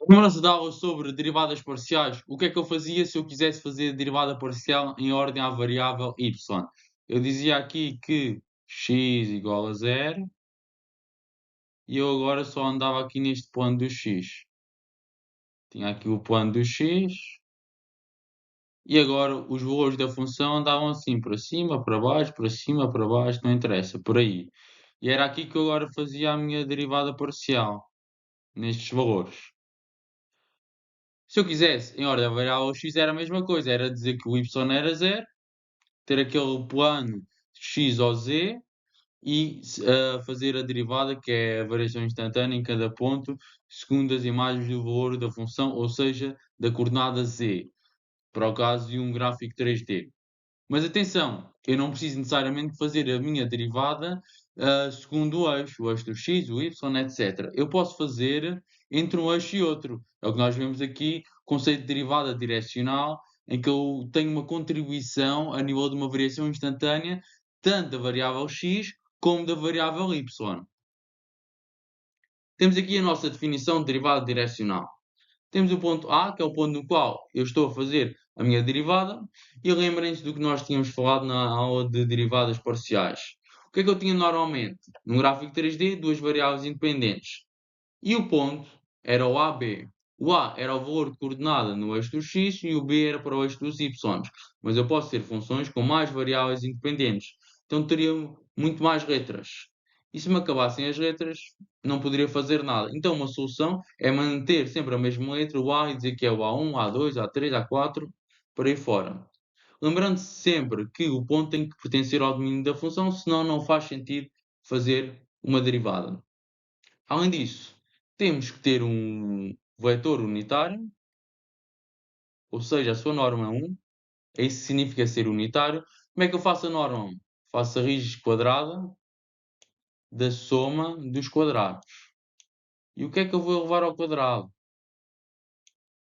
Lembram-se da aula sobre derivadas parciais? O que é que eu fazia se eu quisesse fazer derivada parcial em ordem à variável y? Eu dizia aqui que x igual a zero e eu agora só andava aqui neste plano do x. Tinha aqui o plano do x e agora os valores da função andavam assim, para cima, para cima, para baixo, não interessa, por aí. E era aqui que eu agora fazia a minha derivada parcial, nestes valores. Se eu quisesse, em ordem à variável x, era a mesma coisa, era dizer que o y era zero, ter aquele plano x ou z e fazer a derivada, que é a variação instantânea em cada ponto, segundo as imagens do valor da função, ou seja, da coordenada z, para o caso de um gráfico 3D. Mas atenção, eu não preciso necessariamente fazer a minha derivada segundo o eixo do x, o y, etc. Eu posso fazer entre um eixo e outro. É o que nós vemos aqui, conceito de derivada direcional, em que eu tenho uma contribuição a nível de uma variação instantânea, tanto da variável x como da variável y. Temos aqui a nossa definição de derivada direcional. Temos o ponto A, que é o ponto no qual eu estou a fazer a minha derivada, e lembrem-se do que nós tínhamos falado na aula de derivadas parciais. O que é que eu tinha normalmente? Num gráfico 3D, duas variáveis independentes. E o ponto era o AB. O A era o valor de coordenada no eixo do x e o B era para o eixo dos y. Mas eu posso ter funções com mais variáveis independentes. Então teria muito mais letras. E se me acabassem as letras, não poderia fazer nada. Então uma solução é manter sempre a mesma letra, o A, e dizer que é o A1, A2, A3, A4, por aí fora. Lembrando-se sempre que o ponto tem que pertencer ao domínio da função, senão não faz sentido fazer uma derivada. Além disso, temos que ter um vetor unitário, ou seja, a sua norma 1. Isso significa ser unitário. Como é que eu faço a norma 1? Faço a raiz quadrada da soma dos quadrados. E o que é que eu vou levar ao quadrado?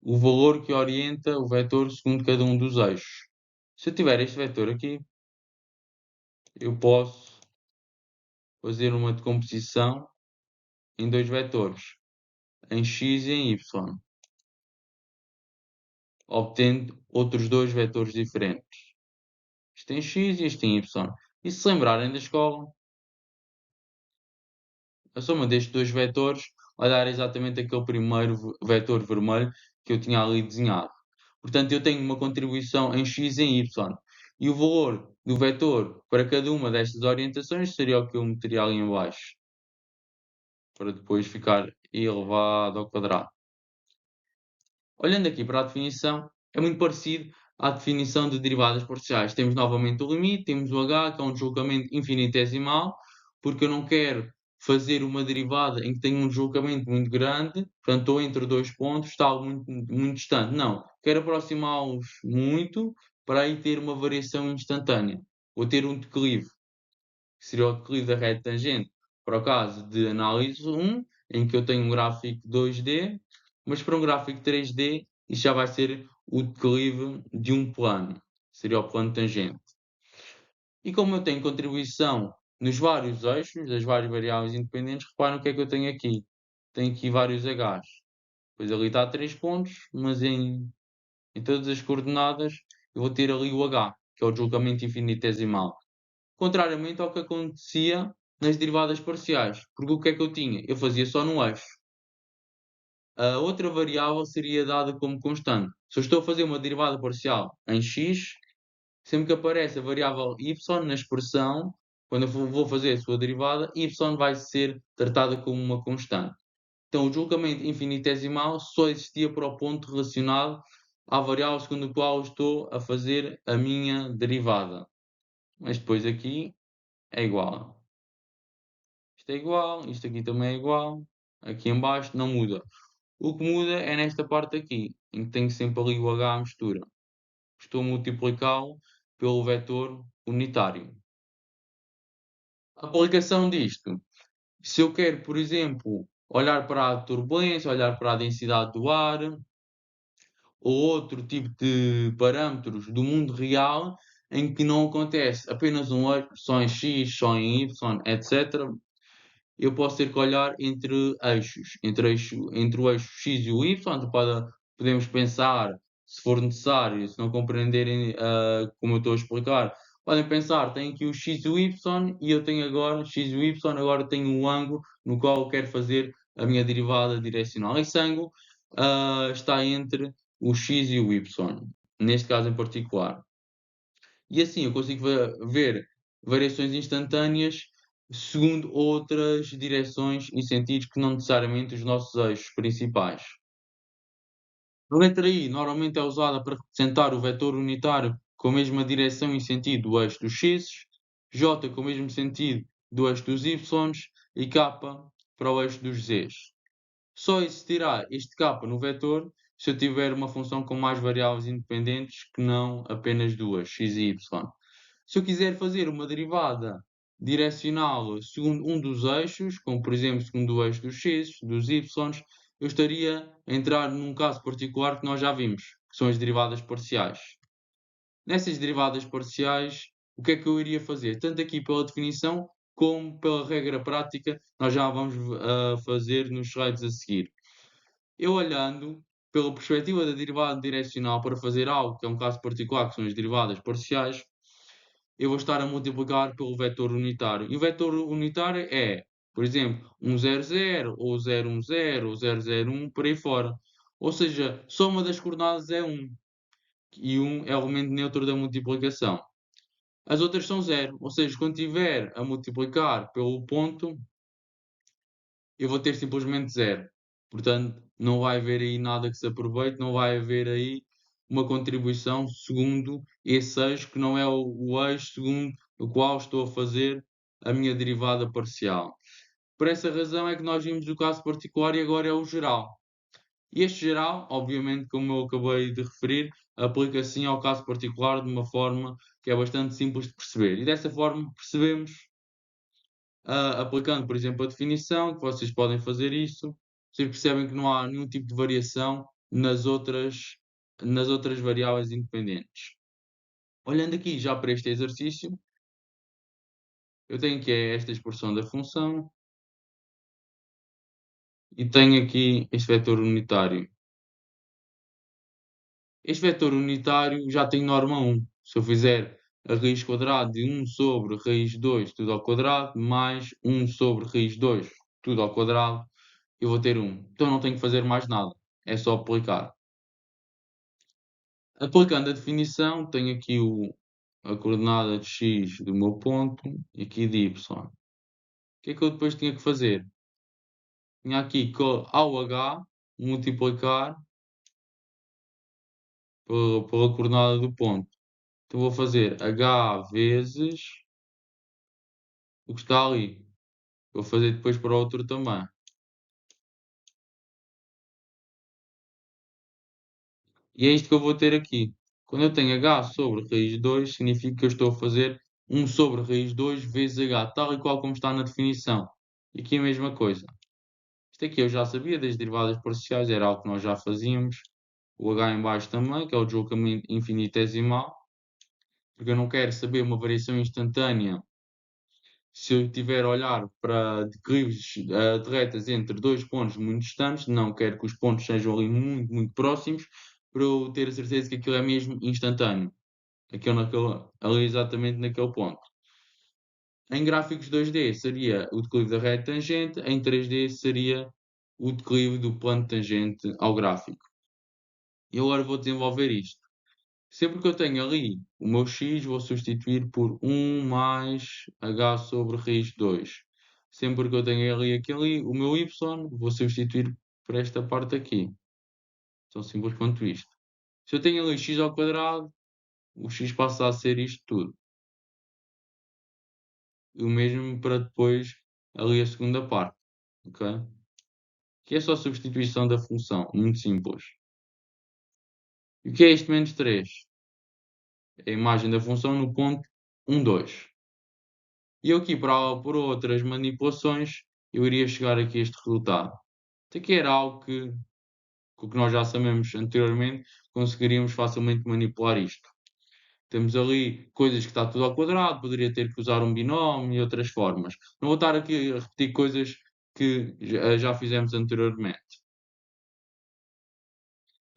O valor que orienta o vetor segundo cada um dos eixos. Se eu tiver este vetor aqui, eu posso fazer uma decomposição em dois vetores, em x e em y, obtendo outros dois vetores diferentes. Isto em x e isto em y. E se lembrarem da escola, a soma destes dois vetores vai dar exatamente aquele primeiro vetor vermelho que eu tinha ali desenhado. Portanto, eu tenho uma contribuição em x e em y. E o valor do vetor para cada uma destas orientações seria o que eu meteria ali em baixo, para depois ficar elevado ao quadrado. Olhando aqui para a definição, é muito parecido à definição de derivadas parciais. Temos novamente o limite, temos o h, que é um deslocamento infinitesimal, porque eu não quero fazer uma derivada em que tenha um deslocamento muito grande, portanto estou entre dois pontos, está algo muito distante. Não, quero aproximá-los muito para aí ter uma variação instantânea. Vou ter um declive, que seria o declive da reta tangente, para o caso de análise 1, em que eu tenho um gráfico 2D, mas para um gráfico 3D, isso já vai ser o declive de um plano, seria o plano tangente. E como eu tenho contribuição nos vários eixos, das várias variáveis independentes, reparem o que é que eu tenho aqui. Tenho aqui vários H's. Pois ali está 3 pontos, mas em todas as coordenadas eu vou ter ali o H, que é o deslocamento infinitesimal. Contrariamente ao que acontecia nas derivadas parciais, porque o que é que eu tinha? Eu fazia só no eixo. A outra variável seria dada como constante. Se eu estou a fazer uma derivada parcial em x, sempre que aparece a variável y na expressão, quando eu vou fazer a sua derivada, y vai ser tratada como uma constante. Então o deslocamento infinitesimal só existia para o ponto relacionado à variável segundo a qual estou a fazer a minha derivada. Mas depois aqui é igual. Isto é igual, isto aqui também é igual. Aqui em baixo não muda. O que muda é nesta parte aqui, em que tenho sempre ali o h à mistura. Estou a multiplicá-lo pelo vetor unitário. A aplicação disto, se eu quero, por exemplo, olhar para a turbulência, olhar para a densidade do ar, ou outro tipo de parâmetros do mundo real, em que não acontece apenas um eixo, só em x, só em y, etc., eu posso ter que olhar entre eixos, entre o eixo X e o Y, podemos pensar, se for necessário, se não compreenderem, como eu estou a explicar, podem pensar, tenho aqui o X e o Y e eu tenho agora X e o Y, agora tenho um ângulo no qual eu quero fazer a minha derivada direcional. Esse ângulo, está entre o X e o Y, neste caso em particular. E assim eu consigo ver variações instantâneas segundo outras direções e sentidos que não necessariamente os nossos eixos principais. A letra I normalmente é usada para representar o vetor unitário com a mesma direção e sentido do eixo dos x, J com o mesmo sentido do eixo dos y e K para o eixo dos z's. Só existirá este K no vetor se eu tiver uma função com mais variáveis independentes que não apenas duas, x e y. Se eu quiser fazer uma derivada direcional segundo um dos eixos, como por exemplo segundo o eixo dos x, dos y, eu estaria a entrar num caso particular que nós já vimos, que são as derivadas parciais. Nessas derivadas parciais, o que é que eu iria fazer? Tanto aqui pela definição, como pela regra prática, nós já vamos fazer nos slides a seguir. Eu olhando pela perspectiva da derivada direcional para fazer algo que é um caso particular, que são as derivadas parciais, eu vou estar a multiplicar pelo vetor unitário. E o vetor unitário é, por exemplo, 1, 0, 0, ou 0, 1, 0, ou 0, 0, 1, por aí fora. Ou seja, só uma das coordenadas é 1. E 1 é o elemento neutro da multiplicação. As outras são 0. Ou seja, quando estiver a multiplicar pelo ponto, eu vou ter simplesmente 0. Portanto, não vai haver aí nada que se aproveite, não vai haver aí uma contribuição segundo esse eixo, que não é o eixo segundo o qual estou a fazer a minha derivada parcial. Por essa razão é que nós vimos o caso particular e agora é o geral. E este geral, obviamente, como eu acabei de referir, aplica sim ao caso particular de uma forma que é bastante simples de perceber. E dessa forma percebemos aplicando, por exemplo, a definição, que vocês podem fazer isso, vocês percebem que não há nenhum tipo de variação nas outras variáveis independentes. Olhando aqui já para este exercício, eu tenho que é esta expressão da função e tenho aqui este vetor unitário. Este vetor unitário já tem norma 1. Se eu fizer a raiz quadrada de 1 sobre raiz de 2 tudo ao quadrado, mais 1 sobre raiz de 2 tudo ao quadrado, eu vou ter 1. Então não tenho que fazer mais nada, é só aplicar. Aplicando a definição, tenho aqui a coordenada de x do meu ponto e aqui de y. O que é que eu depois tinha que fazer? Tinha aqui ao h multiplicar pela coordenada do ponto. Então vou fazer h vezes o que está ali. Vou fazer depois para o outro também. E é isto que eu vou ter aqui. Quando eu tenho h sobre raiz de 2, significa que eu estou a fazer 1 sobre raiz de 2 vezes h, tal e qual como está na definição. E aqui a mesma coisa. Isto aqui eu já sabia das derivadas parciais, era algo que nós já fazíamos. O h em baixo também, que é o deslocamento infinitesimal. Porque eu não quero saber uma variação instantânea se eu tiver a olhar para declives de retas entre dois pontos muito distantes. Não quero que os pontos sejam ali muito, muito próximos para eu ter a certeza que aquilo é mesmo instantâneo. Ali exatamente naquele ponto. Em gráficos 2D seria o declive da reta tangente, em 3D seria o declive do plano tangente ao gráfico. E agora vou desenvolver isto. Sempre que eu tenho ali o meu x, vou substituir por 1 mais h sobre raiz de 2. Sempre que eu tenho ali aquele, o meu y, vou substituir por esta parte aqui. Tão simples quanto isto. Se eu tenho ali x ao quadrado, o x passa a ser isto tudo. E o mesmo para depois ali a segunda parte. Ok? Que é só substituição da função. Muito simples. E o que é isto menos 3? É a imagem da função no ponto 1, 2. E eu aqui, por outras manipulações, eu iria chegar aqui a este resultado. Isto aqui era algo que, com o que nós já sabemos anteriormente, conseguiríamos facilmente manipular isto. temos ali coisas que está tudo ao quadrado, poderia ter que usar um binómio e outras formas. Não vou estar aqui a repetir coisas que já fizemos anteriormente.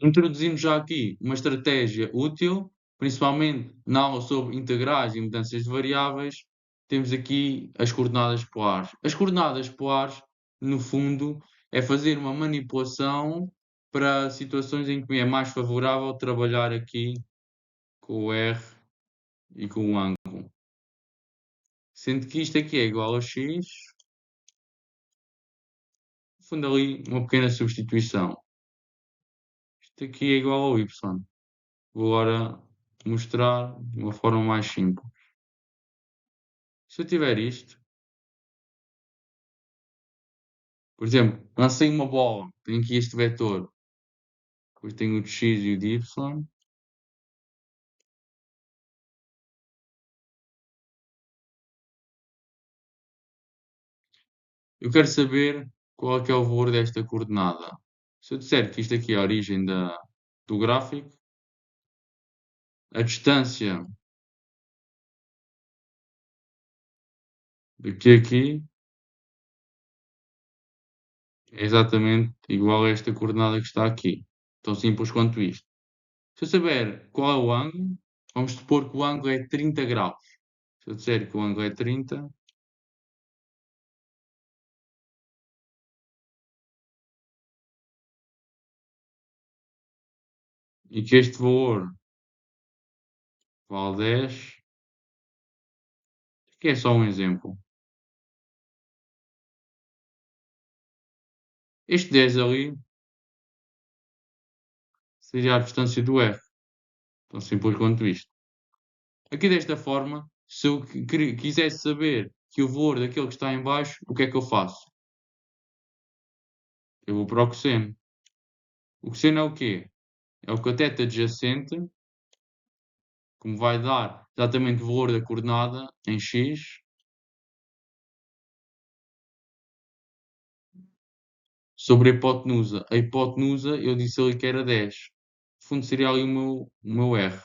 Introduzimos já aqui uma estratégia útil, principalmente na aula sobre integrais e mudanças de variáveis, temos aqui as coordenadas polares. As coordenadas polares, no fundo, é fazer uma manipulação para situações em que me é mais favorável trabalhar aqui com o R e com o ângulo. Sendo que isto aqui é igual a x, no fundo ali uma pequena substituição. Isto aqui é igual ao y. Vou agora mostrar de uma forma mais simples. Se eu tiver isto, por exemplo, lancei uma bola, tenho aqui este vetor, depois tenho o de x e o de y. Eu quero saber qual é que é o valor desta coordenada. Se eu disser que isto aqui é a origem do gráfico, a distância daqui a aqui é exatamente igual a esta coordenada que está aqui. Tão simples quanto isto. Se eu saber qual é o ângulo, vamos supor que o ângulo é 30 graus. Se eu disser que o ângulo é 30, e que este valor vale 10, que é só um exemplo. Este 10 ali seria a distância do R, tão simples quanto isto. Aqui desta forma, se eu quisesse saber que o valor daquele que está em baixo, o que é que eu faço? Eu vou para o cosseno. O cosseno é o quê? É o cateto adjacente, que me vai dar exatamente o valor da coordenada em x, sobre a hipotenusa. A hipotenusa, eu disse ali que era 10. No fundo, seria ali o meu R.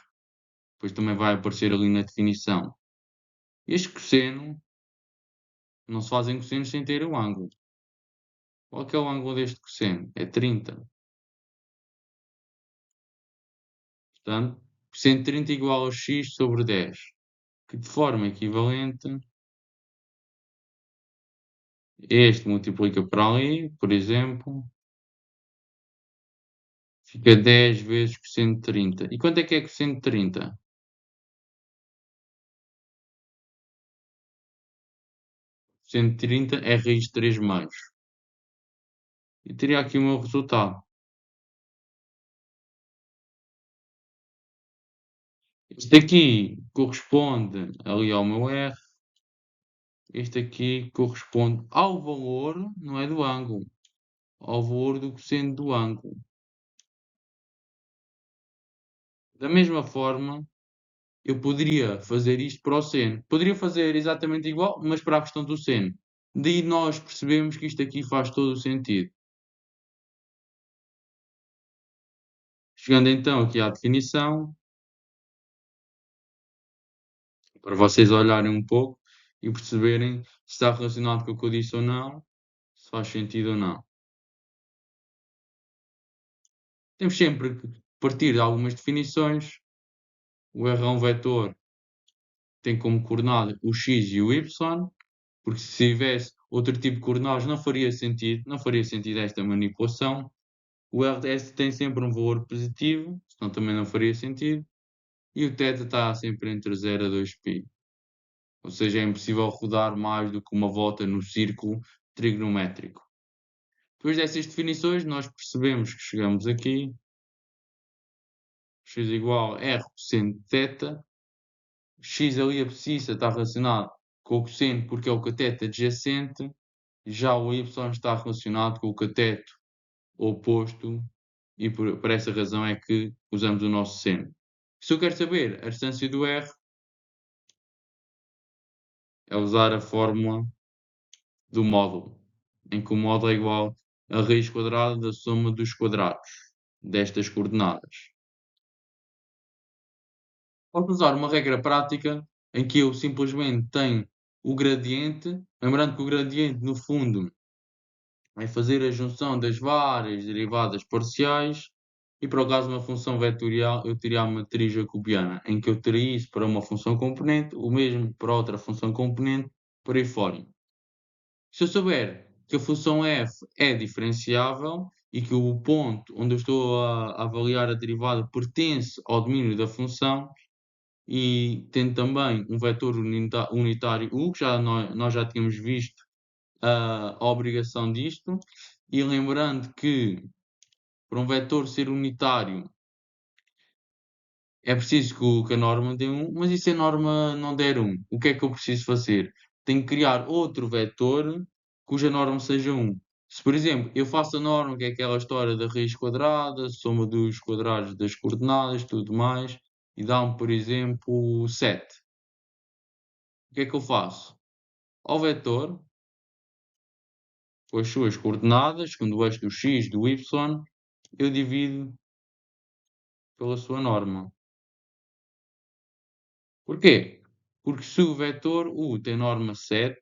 Depois também vai aparecer ali na definição. Este cosseno, não se fazem cossenos sem ter o ângulo. Qual que é o ângulo deste cosseno? É 30. Portanto, cosseno de 30 igual a x sobre 10, que de forma equivalente, este multiplica por ali, por exemplo, fica 10 vezes cosseno de 30. E quanto é cosseno de 30? Cosseno de 30 é raiz de 3 meios. E teria aqui o meu resultado. Este aqui corresponde ali ao meu R. Este aqui corresponde ao valor, não é do ângulo, ao valor do cosseno do ângulo. Da mesma forma, eu poderia fazer isto para o seno. Poderia fazer exatamente igual, mas para a questão do seno. Daí nós percebemos que isto aqui faz todo o sentido. Chegando então aqui à definição, para vocês olharem um pouco e perceberem se está relacionado com o que eu disse ou não, se faz sentido ou não. Temos sempre que partir de algumas definições. O R é um vetor, tem como coordenada o x e o y, porque se tivesse outro tipo de coordenadas não faria sentido esta manipulação. O RS tem sempre um valor positivo, senão também não faria sentido. E o θ está sempre entre 0 a 2π. Ou seja, é impossível rodar mais do que uma volta no círculo trigonométrico. Depois dessas definições, nós percebemos que chegamos aqui. X igual a R cosseno de θ. X ali abscissa está relacionado com o cosseno porque é o cateto adjacente. Já o y está relacionado com o cateto oposto e por essa razão é que usamos o nosso seno. Se eu quero saber a distância do R, é usar a fórmula do módulo, em que o módulo é igual a raiz quadrada da soma dos quadrados destas coordenadas. Posso usar uma regra prática em que eu simplesmente tenho o gradiente, lembrando que o gradiente, no fundo, é fazer a junção das várias derivadas parciais e, para o caso de uma função vetorial, eu teria a matriz jacobiana, em que eu teria isso para uma função componente, o mesmo para outra função componente, por aí fora. Se eu souber que a função f é diferenciável e que o ponto onde eu estou a avaliar a derivada pertence ao domínio da função, e tendo também um vetor unitário U, que nós já tínhamos visto a obrigação disto, e lembrando que para um vetor ser unitário é preciso que a norma dê 1, mas e se a norma não der 1? O que é que eu preciso fazer? Tenho que criar outro vetor cuja norma seja 1. Se, por exemplo, eu faço a norma, que é aquela história da raiz quadrada, soma dos quadrados das coordenadas, tudo mais, e dá-me, por exemplo, 7. O que é que eu faço? Ao vetor, com as suas coordenadas, segundo o eixo do x, do y, eu divido pela sua norma. Porquê? Porque se o vetor u tem norma 7,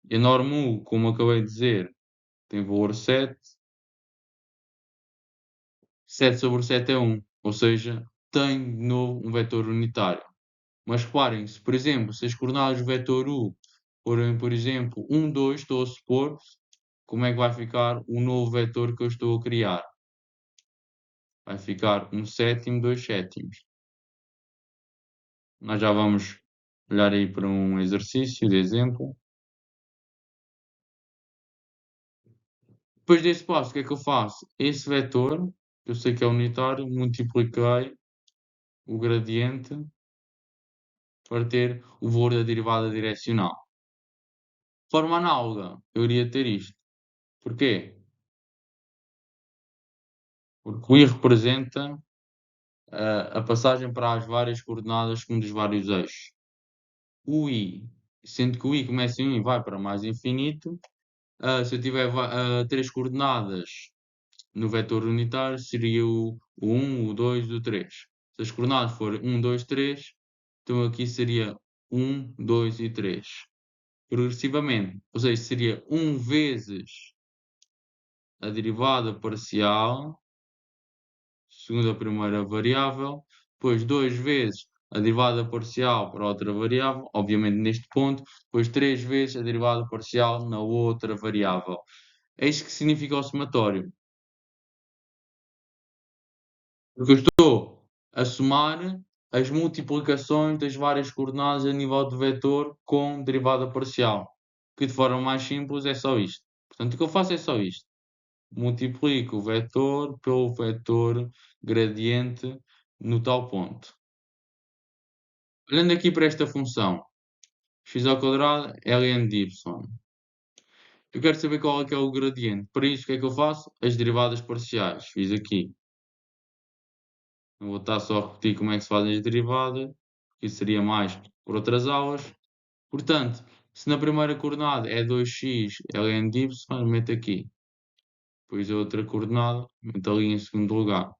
e a norma u, como acabei de dizer, tem valor 7, 7 sobre 7 é 1, ou seja, tem de novo um vetor unitário. Mas reparem, se por exemplo, se as coordenadas do vetor u forem, por exemplo, 1, 2, estou a supor, como é que vai ficar o novo vetor que eu estou a criar? Vai ficar 1 sétimo, 2 sétimos. Nós já vamos olhar aí para um exercício de exemplo. Depois desse passo, o que é que eu faço? Esse vetor, que eu sei que é unitário, multipliquei o gradiente para ter o valor da derivada direcional. De forma análoga, eu iria ter isto. Porquê? Porque o I representa a passagem para as várias coordenadas com um dos vários eixos. O I, sendo que o I começa em 1 e vai para mais infinito, se eu tiver 3 coordenadas no vetor unitário, seria o 1, o 2 e o 3. Se as coordenadas forem 1, 2, 3, então aqui seria 1, 2 e 3. Progressivamente, ou seja, seria 1 vezes a derivada parcial, segundo a primeira variável, depois 2 vezes a derivada parcial para outra variável, obviamente neste ponto, depois 3 vezes a derivada parcial na outra variável. É isto que significa o somatório. Porque eu estou a somar as multiplicações das várias coordenadas a nível do vetor com derivada parcial, que de forma mais simples é só isto. Portanto, o que eu faço é só isto. Multiplico o vetor pelo vetor gradiente no tal ponto. Olhando aqui para esta função, x ao quadrado ln de y. Eu quero saber qual é que é o gradiente. Para isso, o que é que eu faço? As derivadas parciais. Fiz aqui. Não vou estar só a repetir como é que se fazem as derivadas, que isso seria mais por outras aulas. Portanto, se na primeira coordenada é 2x ln de y, meto aqui. Depois a outra coordenada, meto ali em segundo lugar.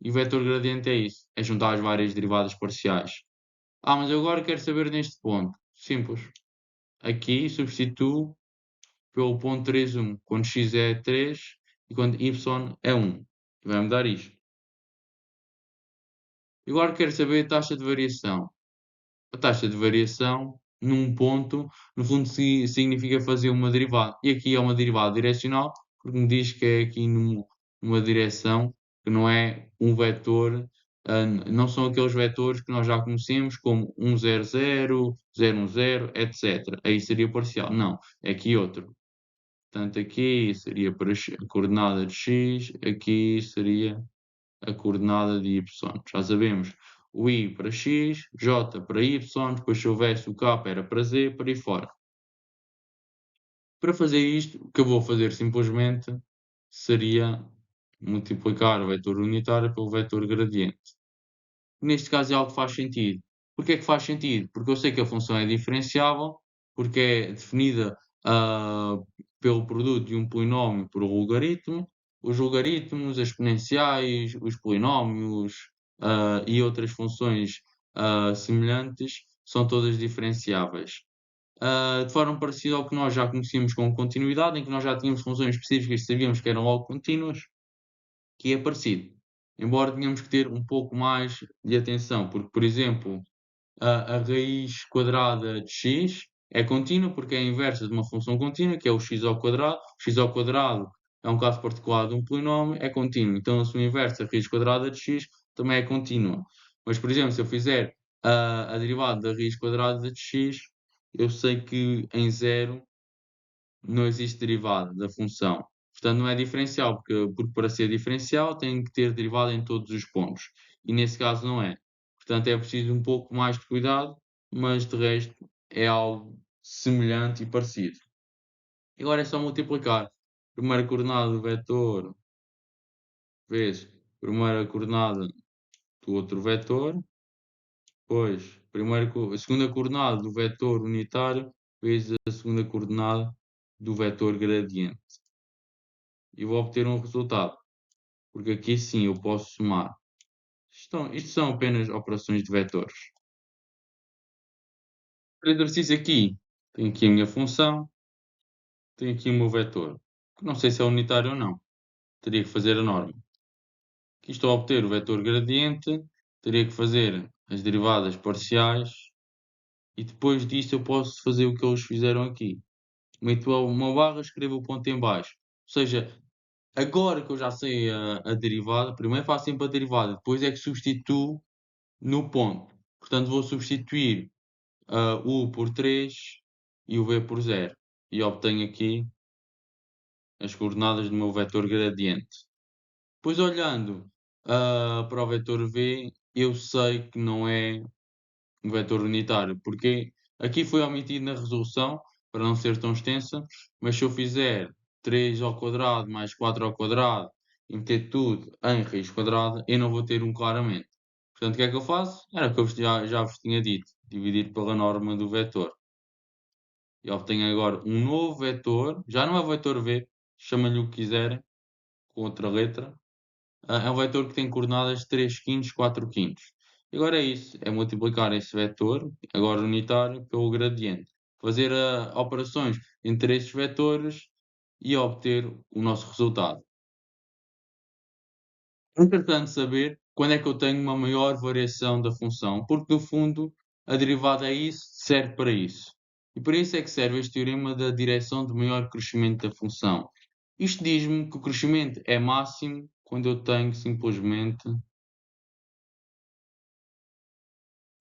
E o vetor gradiente é isso, é juntar as várias derivadas parciais. Mas eu agora quero saber neste ponto. Simples. Aqui substituo pelo ponto 3, 1, quando x é 3 e quando y é 1. E vai-me dar isto. E agora quero saber a taxa de variação. A taxa de variação num ponto, no fundo, significa fazer uma derivada. E aqui é uma derivada direcional, porque me diz que é aqui numa direção que não é um vetor, não são aqueles vetores que nós já conhecemos, como 1, 0, 0, 0, 1, 0, etc. Aí seria parcial. Não, é aqui outro. Portanto, aqui seria para a coordenada de x, aqui seria a coordenada de y. Já sabemos o i para x, j para y, depois se houvesse o k era para z, para aí fora. Para fazer isto, o que eu vou fazer simplesmente seria multiplicar o vetor unitário pelo vetor gradiente. Neste caso é algo que faz sentido. Porquê é que faz sentido? Porque eu sei que a função é diferenciável, porque é definida pelo produto de um polinómio por um logaritmo, os logaritmos, as exponenciais, os polinómios, e outras funções, semelhantes, são todas diferenciáveis. De forma parecida ao que nós já conhecíamos como continuidade, em que nós já tínhamos funções específicas e sabíamos que eram logo contínuas, que é parecido. Embora tenhamos que ter um pouco mais de atenção, porque, por exemplo, a raiz quadrada de x é contínua porque é a inversa de uma função contínua, que é o x ao quadrado. O x ao quadrado é um caso particular de um polinómio, é contínuo. Então, a sua inversa, a raiz quadrada de x, também é contínua. Mas, por exemplo, se eu fizer a derivada da raiz quadrada de x, eu sei que em zero não existe derivada da função. Portanto, não é diferencial, porque para ser diferencial tem que ter derivada em todos os pontos. E nesse caso não é. Portanto, é preciso um pouco mais de cuidado, mas de resto é algo semelhante e parecido. Agora é só multiplicar. Primeira coordenada do vetor vezes primeira coordenada do outro vetor, depois a segunda coordenada do vetor unitário vezes a segunda coordenada do vetor gradiente. E vou obter um resultado, porque aqui sim eu posso somar. Isto são apenas operações de vetores. Para exercício aqui, tenho aqui a minha função, tenho aqui o meu vetor, que não sei se é unitário ou não, teria que fazer a norma. Aqui estou a obter o vetor gradiente, teria que fazer as derivadas parciais, e depois disso eu posso fazer o que eles fizeram aqui. Meto uma barra, escrevo o ponto em baixo. Ou seja, agora que eu já sei a derivada, primeiro faço sempre a derivada, depois é que substituo no ponto. Portanto, vou substituir o U por 3 e o V por 0. E obtenho aqui as coordenadas do meu vetor gradiente. Depois, olhando para o vetor V, eu sei que não é um vetor unitário, porque aqui foi omitido na resolução, para não ser tão extensa, mas se eu fizer 3 ao quadrado mais 4 ao quadrado e meter tudo em raiz quadrada, eu não vou ter um claramente. Portanto, o que é que eu faço? Era o que eu já vos tinha dito, dividir pela norma do vetor. E obtenho agora um novo vetor, já não é o vetor V, chamem-lhe o que quiserem, com outra letra. É um vetor que tem coordenadas 3 quintos, 4 quintos. E agora é isso, é multiplicar esse vetor, agora unitário, pelo gradiente. Fazer operações entre esses vetores e obter o nosso resultado. É importante saber quando é que eu tenho uma maior variação da função, porque no fundo a derivada é isso, serve para isso. E para isso é que serve este teorema da direção de maior crescimento da função. Isto diz-me que o crescimento é máximo quando eu tenho simplesmente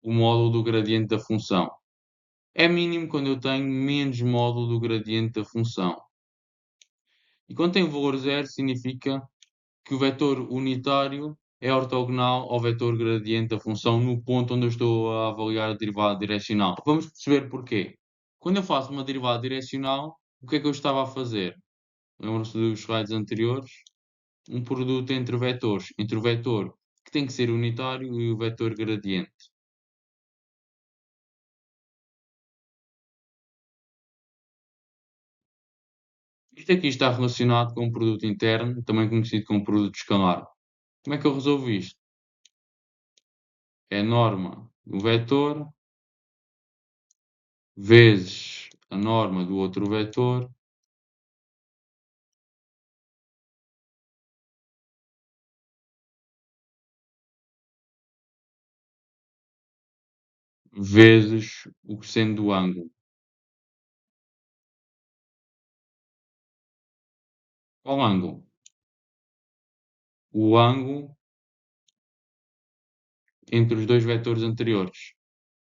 o módulo do gradiente da função. É mínimo quando eu tenho menos módulo do gradiente da função. E quando tem o valor zero, significa que o vetor unitário é ortogonal ao vetor gradiente da função no ponto onde eu estou a avaliar a derivada direcional. Vamos perceber porquê. Quando eu faço uma derivada direcional, o que é que eu estava a fazer? Lembram-se dos slides anteriores? Um produto entre vetores, entre o vetor que tem que ser unitário e o vetor gradiente. Isto aqui está relacionado com um produto interno, também conhecido como produto escalar. Como é que eu resolvo isto? É a norma do vetor vezes a norma do outro vetor vezes o cosseno do ângulo. Qual ângulo? O ângulo entre os dois vetores anteriores.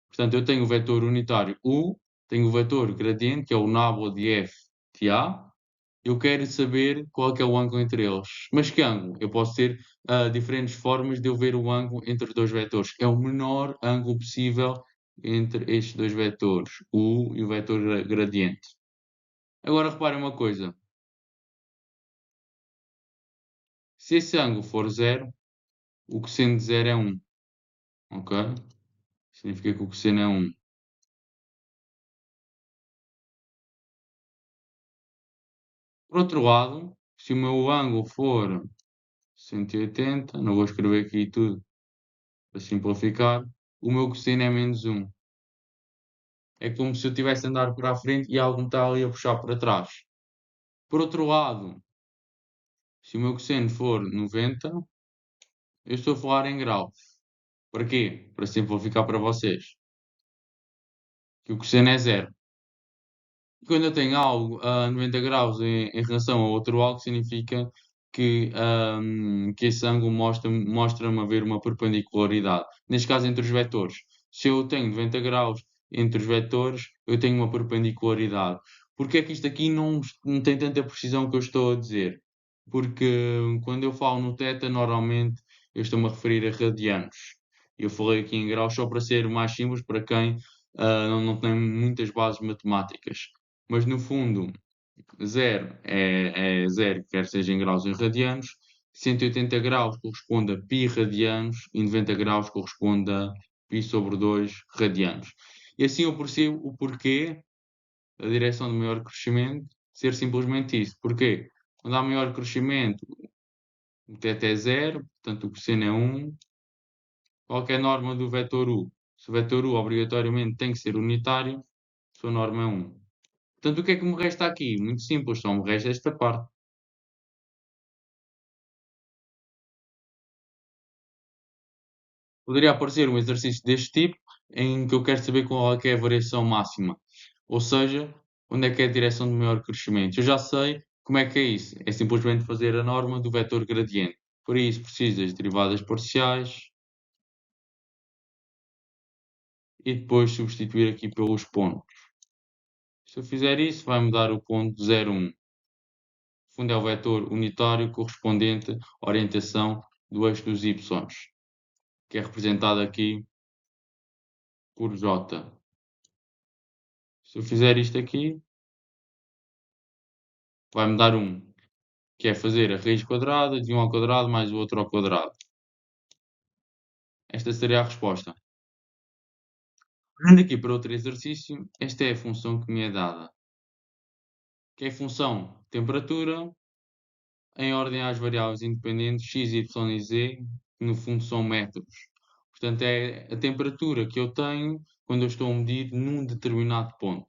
Portanto, eu tenho o vetor unitário U, tenho o vetor gradiente, que é o nábula de f de A. Eu quero saber qual é que é o ângulo entre eles. Mas que ângulo? Eu posso ter diferentes formas de eu ver o ângulo entre os dois vetores. É o menor ângulo possível entre estes dois vetores, U e o vetor gradiente. Agora reparem uma coisa. Se esse ângulo for zero, o cosseno de zero é 1. Ok? Significa que o cosseno é 1. Por outro lado, Se o meu ângulo for 180, não vou escrever aqui tudo para simplificar, o meu cosseno é -1. É como se eu tivesse a andar para a frente e algo me está ali a puxar para trás. Por outro lado, se o meu cosseno for 90, eu estou a falar em graus. Para quê? Para simplificar para vocês. Que o cosseno é zero. E quando eu tenho algo a 90 graus em relação a outro algo, significa que esse ângulo mostra-me haver uma perpendicularidade. Neste caso, entre os vetores. Se eu tenho 90 graus entre os vetores, eu tenho uma perpendicularidade. Porque é que isto aqui não tem tanta precisão que eu estou a dizer? Porque quando eu falo no θ, normalmente eu estou-me a referir a radianos. Eu falei aqui em graus só para ser mais simples para quem não tem muitas bases matemáticas. Mas no fundo, zero é zero, quer seja em graus ou em radianos. 180 graus corresponde a π radianos e 90 graus corresponde a π sobre 2 radianos. E assim eu percebo o porquê da direção de maior crescimento ser simplesmente isso. Porquê? Quando há maior crescimento, o θ é zero, portanto o cosseno é 1. Qualquer norma do vetor u. Se o vetor u obrigatoriamente tem que ser unitário, sua norma é 1. Portanto, o que é que me resta aqui? Muito simples, só me resta esta parte. Poderia aparecer um exercício deste tipo, em que eu quero saber qual é que é a variação máxima. Ou seja, onde é que é a direção de maior crescimento. Eu já sei como é que é isso. É simplesmente fazer a norma do vetor gradiente. Por isso, preciso das derivadas parciais e depois substituir aqui pelos pontos. Se eu fizer isso, vai-me dar o ponto 0,1. No fundo, é o vetor unitário correspondente à orientação do eixo dos y, que é representado aqui por J. Se eu fizer isto aqui, vai-me dar 1, que é fazer a raiz quadrada de 1 ao quadrado mais o outro ao quadrado. Esta seria a resposta. Olhando aqui para outro exercício, esta é a função que me é dada, que é a função temperatura em ordem às variáveis independentes x, y e z, que no fundo são metros. Portanto, é a temperatura que eu tenho quando eu estou a medir num determinado ponto.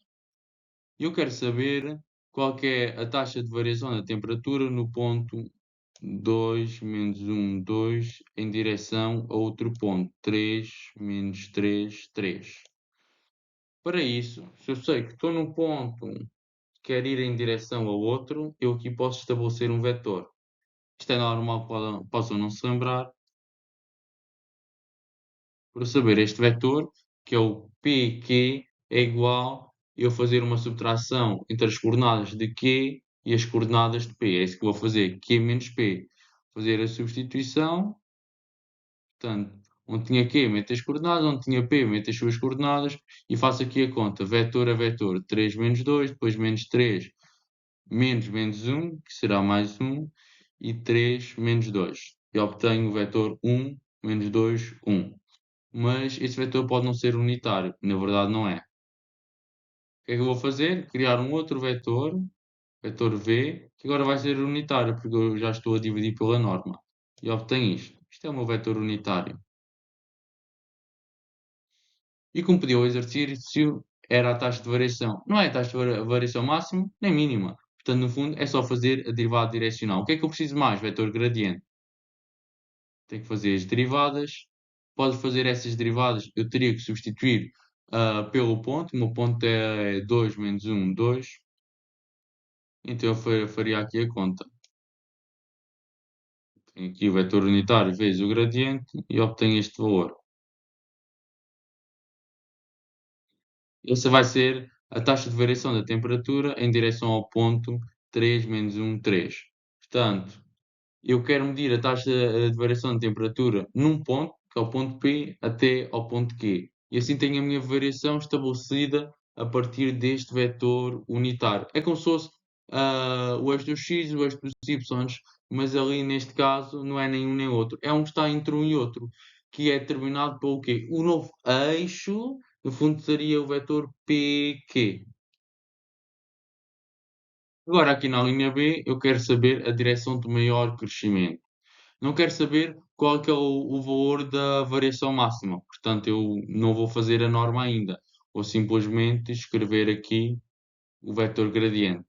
E eu quero saber qual que é a taxa de variação da temperatura no ponto 2, menos 1, 2, em direção a outro ponto, 3, menos 3, 3. Para isso, se eu sei que estou num ponto que quer ir em direção a outro, eu aqui posso estabelecer um vetor. Isto é normal que possam não se lembrar. Para saber este vetor, que é o PQ, é igual a eu fazer uma subtração entre as coordenadas de Q e as coordenadas de P. É isso que eu vou fazer, Q menos P. Fazer a substituição, portanto, onde tinha Q, meto as coordenadas, onde tinha P, meto as suas coordenadas e faço aqui a conta, vetor a vetor, 3 menos 2, depois menos 3, menos 1, que será mais 1, e 3 menos 2. E obtenho o vetor 1 menos 2, 1. Mas esse vetor pode não ser unitário, na verdade não é. O que é que eu vou fazer? Criar um outro vetor, vetor v, que agora vai ser unitário, porque eu já estou a dividir pela norma. E obtenho isto. Isto é o meu vetor unitário. E como pediu o exercício, era a taxa de variação. Não é a taxa de variação máxima, nem mínima. Portanto, no fundo, é só fazer a derivada direcional. O que é que eu preciso mais? Vetor gradiente. Tenho que fazer as derivadas. Pode fazer essas derivadas, eu teria que substituir pelo ponto. O meu ponto é 2 menos 1, 2. Então eu faria aqui a conta. Tenho aqui o vetor unitário vezes o gradiente e obtenho este valor. Essa vai ser a taxa de variação da temperatura em direção ao ponto 3 menos 1, 3. Portanto, eu quero medir a taxa de variação de temperatura num ponto, que é o ponto P, até ao ponto Q. E assim tenho a minha variação estabelecida a partir deste vetor unitário. É como se fosse o eixo dos x e o eixo dos y, mas ali neste caso não é nenhum nem outro. É um que está entre um e outro, que é determinado pelo quê? O novo eixo, no fundo, seria o vetor PQ. Agora, aqui na linha B, eu quero saber a direção de maior crescimento. Não quero saber qual é que é o valor da variação máxima. Portanto, eu não vou fazer a norma ainda. Vou simplesmente escrever aqui o vetor gradiente.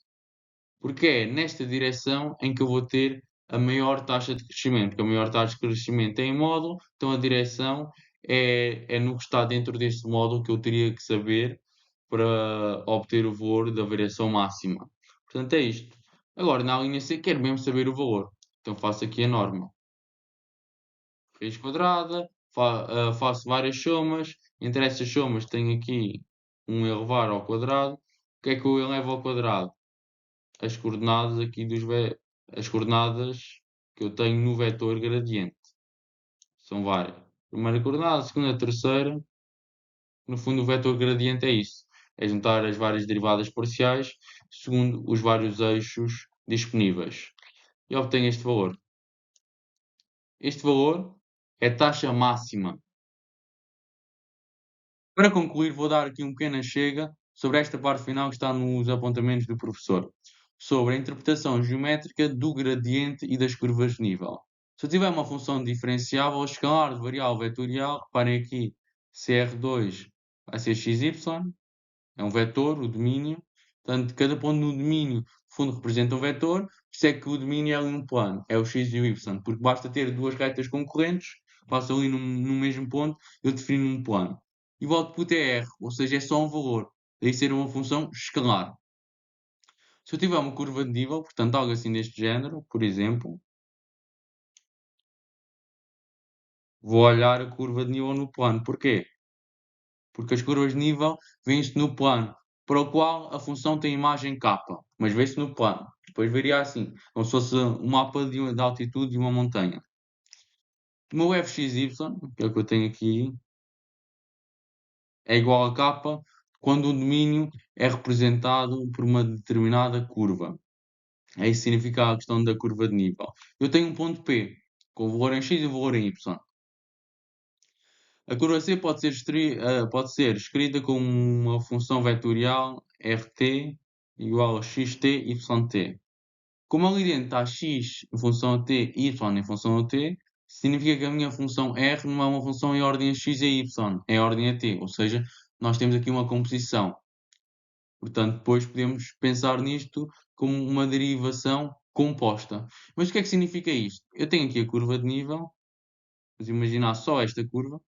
Porque é nesta direção em que eu vou ter a maior taxa de crescimento. Porque a maior taxa de crescimento é em módulo, então a direção é no que está dentro deste módulo que eu teria que saber para obter o valor da variação máxima. Portanto, é isto. Agora, na linha C, quero mesmo saber o valor. Então faço aqui a norma. Raiz quadrada, faço várias somas. Entre essas somas tenho aqui um elevar ao quadrado. O que é que eu elevo ao quadrado? As coordenadas aqui as coordenadas que eu tenho no vetor gradiente. São várias. Primeira coordenada, segunda, terceira. No fundo, o vetor gradiente é isso. É juntar as várias derivadas parciais segundo os vários eixos disponíveis. E obtenho este valor. Este valor é a taxa máxima. Para concluir, vou dar aqui um pequeno chega sobre esta parte final que está nos apontamentos do professor, sobre a interpretação geométrica do gradiente e das curvas de nível. Se eu tiver uma função diferenciável escalar de variável vetorial, reparem aqui, CR2 vai ser xy, é um vetor, o domínio. Portanto, cada ponto no domínio, no fundo, representa um vetor, por isso é que o domínio é ali um plano, é o x e o y, porque basta ter duas retas concorrentes, passam ali no mesmo ponto, eu defino um plano. E o output é r, ou seja, é só um valor, daí ser uma função escalar. Se eu tiver uma curva de nível, portanto, algo assim deste género, por exemplo, vou olhar a curva de nível no plano. Porquê? Porque as curvas de nível vêm-se no plano para o qual a função tem imagem k, mas vê-se no plano. Depois veria assim, como se fosse um mapa de altitude de uma montanha. O meu fxy, que é o que eu tenho aqui, é igual a k quando o domínio é representado por uma determinada curva. É isso que significa a questão da curva de nível. Eu tenho um ponto P, com o valor em x e o valor em y. A curva C pode ser escrita como uma função vetorial rt igual a xt, yt. Como ali dentro está x em função a t, y em função a t, significa que a minha função r não é uma função em ordem a x e y, é em ordem a t. Ou seja, nós temos aqui uma composição. Portanto, depois podemos pensar nisto como uma derivação composta. Mas o que é que significa isto? Eu tenho aqui a curva de nível, vamos imaginar só esta curva,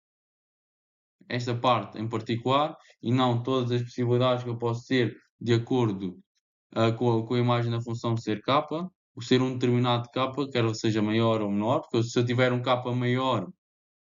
esta parte em particular, e não todas as possibilidades que eu posso ter de acordo com a imagem da função ser k, o ser um determinado k, quer ele seja maior ou menor, porque se eu tiver um k maior,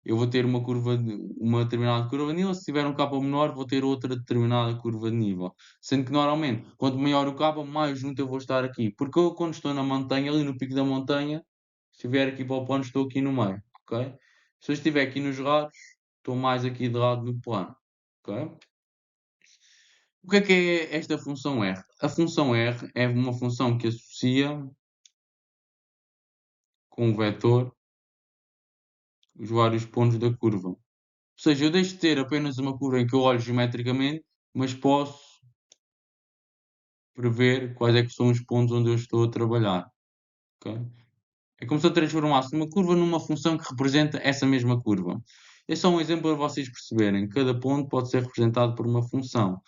eu vou ter uma determinada curva de nível, se tiver um k menor, vou ter outra determinada curva de nível. Sendo que normalmente, quanto maior o k, mais junto eu vou estar aqui. Porque eu, quando estou na montanha, ali no pico da montanha, se estiver aqui para o plano, estou aqui no meio, ok? Se eu estiver aqui nos lados, estou mais aqui de lado do plano, ok? O que é esta função R? A função R é uma função que associa com o vetor os vários pontos da curva. Ou seja, eu deixo de ter apenas uma curva em que eu olho geometricamente, mas posso prever quais é que são os pontos onde eu estou a trabalhar. Ok? É como se eu transformasse uma curva numa função que representa essa mesma curva. É só um exemplo para vocês perceberem. Cada ponto pode ser representado por uma função.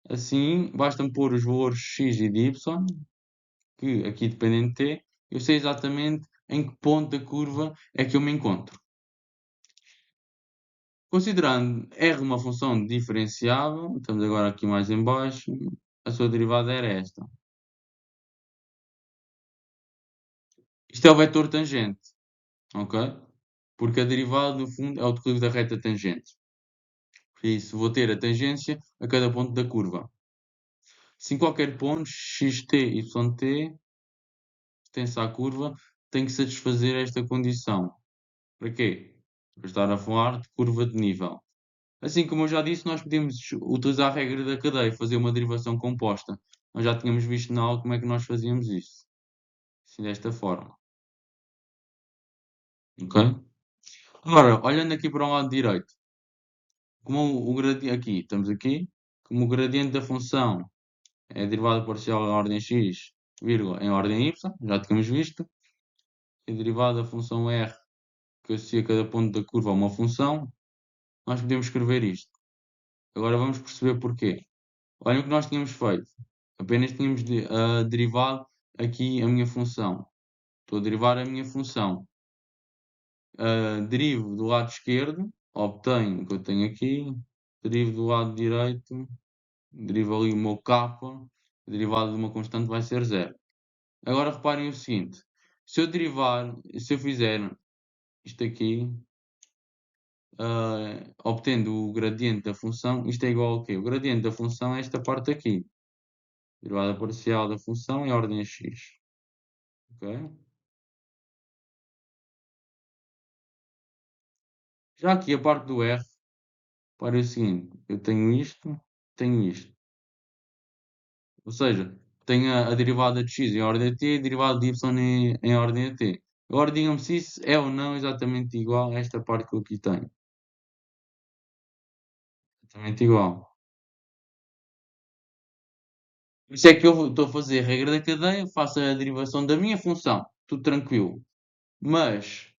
Assim, basta-me pôr os valores x e de y, que aqui dependem de t, eu sei exatamente em que ponto da curva é que eu me encontro. Considerando R uma função diferenciável, estamos agora aqui mais em baixo, a sua derivada era esta. Isto é o vetor tangente, ok? Porque a derivada, no fundo, é o declive da reta tangente. Por isso, vou ter a tangência a cada ponto da curva. Se em qualquer ponto, xt, yt, pertence à curva, tem que satisfazer esta condição. Para quê? Para estar a falar de curva de nível. Assim como eu já disse, nós podemos utilizar a regra da cadeia, fazer uma derivação composta. Nós já tínhamos visto na aula como é que nós fazíamos isso. Assim, desta forma. Ok? Agora, olhando aqui para o lado direito, como o gradiente estamos aqui, como o gradiente da função é a derivada parcial em ordem x vírgula, em ordem y, já tínhamos visto. E a derivada da função r, que associa cada ponto da curva a uma função, nós podemos escrever isto. Agora vamos perceber porquê. Olhem o que nós tínhamos feito. Apenas tínhamos derivado aqui a minha função. Estou a derivar a minha função. Derivo do lado esquerdo, obtenho o que eu tenho aqui. Derivo do lado direito, derivo ali o meu k. A derivada de uma constante vai ser zero. Agora reparem o seguinte. Se eu fizer isto aqui, obtendo o gradiente da função, isto é igual ao quê? O gradiente da função é esta parte aqui. Derivada parcial da função em ordem a x. Ok? Já aqui a parte do r, para o seguinte, eu tenho isto, tenho isto. Ou seja, tenho a derivada de x em ordem a t e a derivada de y em ordem a t. Agora digam-me se isso é ou não exatamente igual a esta parte que eu aqui tenho. Exatamente igual. Por isso é que eu estou a fazer a regra da cadeia, faço a derivação da minha função, tudo tranquilo. Mas,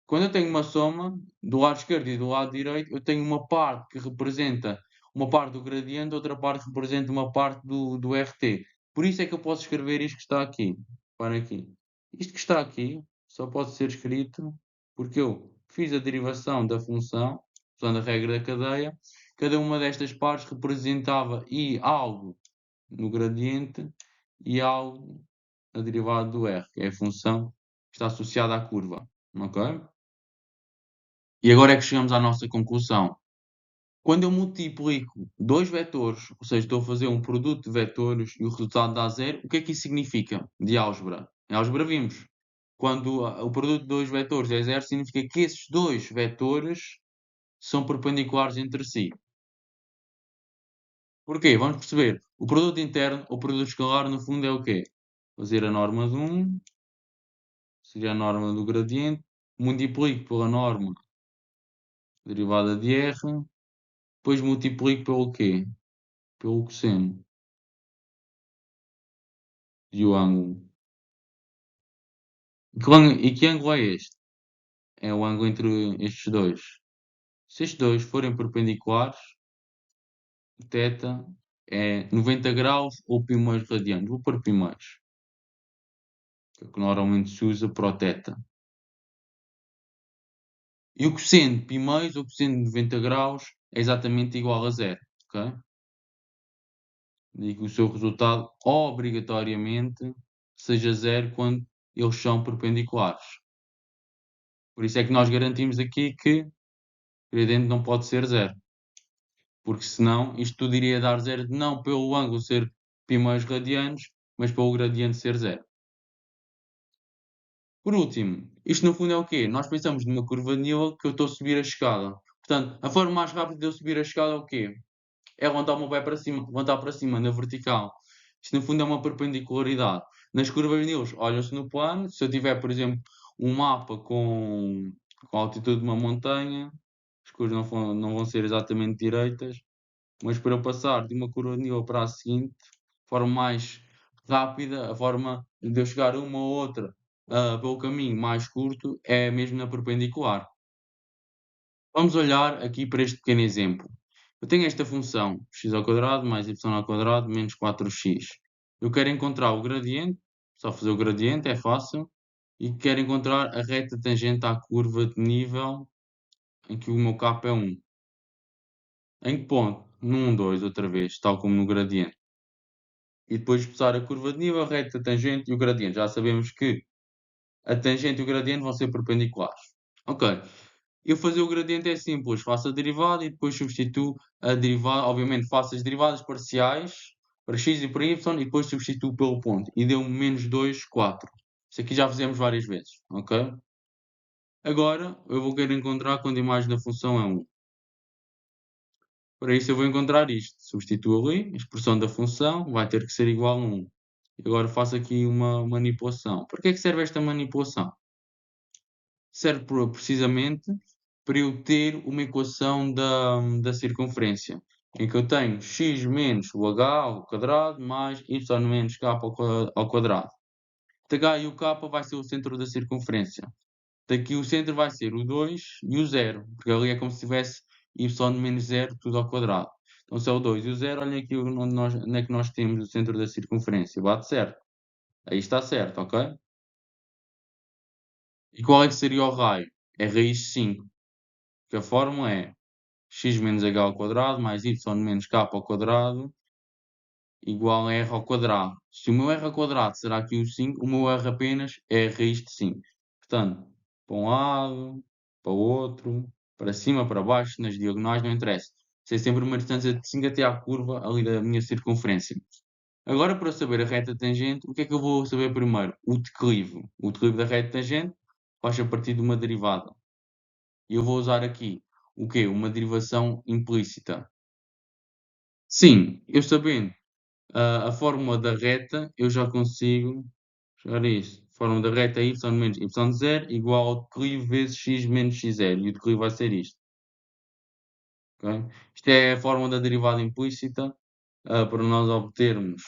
quando eu tenho uma soma, do lado esquerdo e do lado direito, eu tenho uma parte que representa uma parte do gradiente, outra parte que representa uma parte do RT. Por isso é que eu posso escrever isto que está aqui. Para aqui. Isto que está aqui só pode ser escrito porque eu fiz a derivação da função, usando a regra da cadeia. Cada uma destas partes representava algo no gradiente e algo na derivada do R, que é a função que está associada à curva. Ok? E agora é que chegamos à nossa conclusão. Quando eu multiplico dois vetores, ou seja, estou a fazer um produto de vetores e o resultado dá zero, o que é que isso significa de álgebra? Em álgebra vimos. Quando o produto de dois vetores é zero, significa que esses dois vetores são perpendiculares entre si. Porquê? Vamos perceber. O produto interno, ou produto escalar, no fundo é o quê? Fazer a norma de 1, seria a norma do gradiente, multiplico pela norma derivada de R, depois multiplico pelo quê? Pelo cosseno e o ângulo. E que ângulo é este? É o ângulo entre estes dois. Se estes dois forem perpendiculares, θ é 90 graus ou π mais radianos. Vou pôr π mais, que é o que normalmente se usa para o θ. E o cosseno de π mais ou cosseno de 90 graus é exatamente igual a zero. Ok? E que o seu resultado obrigatoriamente seja zero quando eles são perpendiculares. Por isso é que nós garantimos aqui que o gradiente não pode ser zero. Porque senão isto tudo iria dar zero não pelo ângulo ser π mais radianos, mas pelo gradiente ser zero. Por último, isto no fundo é o quê? Nós pensamos numa curva de nível que eu estou a subir a escada. Portanto, a forma mais rápida de eu subir a escada é o quê? É levantar o meu pé para cima, levantar para cima na vertical. Isto no fundo é uma perpendicularidade. Nas curvas de níveis, olha-se no plano. Se eu tiver, por exemplo, um mapa com a altitude de uma montanha, as curvas não vão ser exatamente direitas, mas para eu passar de uma curva de nível para a seguinte, de forma mais rápida, a forma de eu chegar a uma ou outra pelo caminho mais curto é mesmo na perpendicular. Vamos olhar aqui para este pequeno exemplo. Eu tenho esta função x² mais y² menos 4x. Eu quero encontrar o gradiente, só fazer o gradiente, é fácil, e quero encontrar a reta tangente à curva de nível em que o meu k é 1. Em que ponto? No 1, 2, outra vez, tal como no gradiente. E depois passar a curva de nível, a reta tangente e o gradiente. Já sabemos que a tangente e o gradiente vão ser perpendiculares. Ok. Eu fazer o gradiente é simples, faço a derivada e depois substituo a derivada, obviamente faço as derivadas parciais para x e para y e depois substituo pelo ponto. E deu-me menos 2, 4. Isso aqui já fizemos várias vezes, ok? Agora eu vou querer encontrar quando a imagem da função é 1. Para isso eu vou encontrar isto. Substituo ali, a expressão da função vai ter que ser igual a 1. Agora faço aqui uma manipulação. Para que é que serve esta manipulação? Serve precisamente para eu ter uma equação da circunferência. em que eu tenho x menos o h ao quadrado mais y menos k ao quadrado. H e o k vai ser o centro da circunferência. Daqui o centro vai ser o 2 e o 0, porque ali é como se tivesse y menos 0 tudo ao quadrado. Então se é o 2 e o 0, olhem aqui onde é que nós temos o centro da circunferência. Bate certo. Aí está certo, ok? E qual é que seria o raio? É raiz de 5. Que a fórmula é x menos h ao quadrado mais y menos k ao quadrado igual a r ao quadrado. Se o meu r ao quadrado será aqui o 5, o meu r apenas é a raiz de 5. Portanto, para um lado, para o outro, para cima, para baixo, nas diagonais, não interessa. Sei sempre uma distância de 5 até à curva ali da minha circunferência. Agora, para saber a reta tangente, o que é que eu vou saber primeiro? O declive. O declive da reta tangente faz a partir de uma derivada. E eu vou usar aqui o quê? Uma derivação implícita. Sim, eu sabendo a fórmula da reta, eu já consigo chegar a isto. A fórmula da reta é y menos y0 igual ao declive vezes x menos x0. E o declive vai ser isto. Okay? Isto é a fórmula da derivada implícita para nós obtermos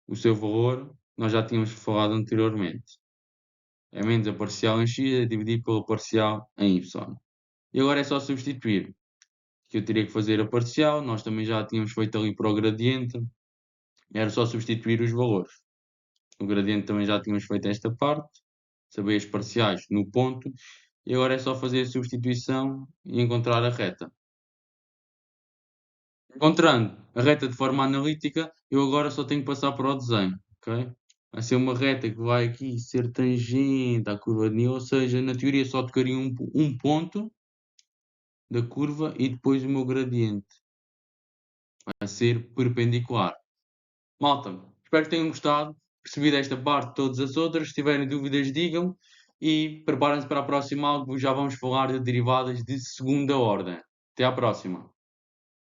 o seu valor. Nós já tínhamos falado anteriormente. É menos a parcial em x a dividir pela parcial em y. E agora é só substituir. Que eu teria que fazer a parcial. Nós também já tínhamos feito ali para o gradiente. Era só substituir os valores. O gradiente também já tínhamos feito esta parte, saber as parciais no ponto, e agora é só fazer a substituição e encontrar a reta. Encontrando a reta de forma analítica, eu agora só tenho que passar para o desenho, ok? Vai ser uma reta que vai aqui ser tangente à curva de Newton, ou seja, na teoria só tocaria um ponto da curva e depois o meu gradiente. Vai ser perpendicular. Malta, espero que tenham gostado. Percebi desta parte todas as outras. Se tiverem dúvidas, digam. E preparem-se para a próxima aula, já vamos falar de derivadas de segunda ordem. Até à próxima.